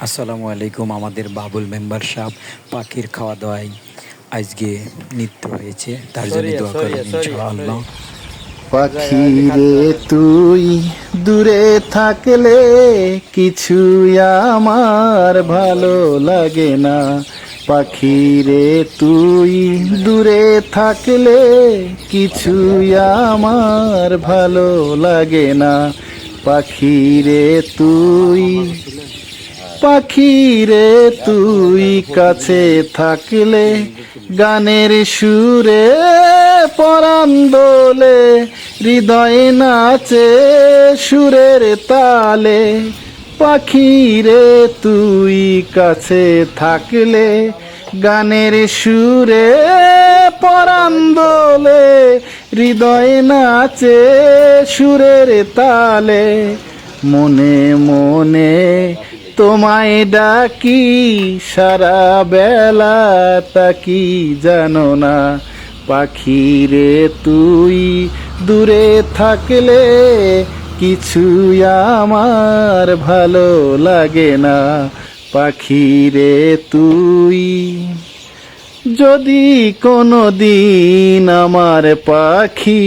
আসসালামু আলাইকুম। আমাদের বাবুল মেম্বার সাহেব পাখির খাওয়া দাওয়ায় আজকে নৃত্য হয়েছে, তার জন্য দোয়া করবেন ইনশাআল্লাহ। পাখি রে তুই দূরে থাকলে কিছু আমার ভালো লাগে না। পাখি রে তুই দূরে থাকলে কিছু আমার ভালো লাগে না। পাখি রে তুই পাখি রে তুই কাছে থাকলে গানের সুরে পরাণ দোলে, হৃদয়ে নাচে সুরের তালে। পাখি রে তুই কাছে থাকলে গানের সুরে পরাণ দোলে, হৃদয়ে নাচে সুরের তালে। মনে মনে তোমায় ডাকি সারা বেলা তাকি জানো না। পাখি রে তুই দূরে থাকলে কিছু আমার ভালো লাগে না। পাখি রে তুই যদি কোনো দিন আমার পাখি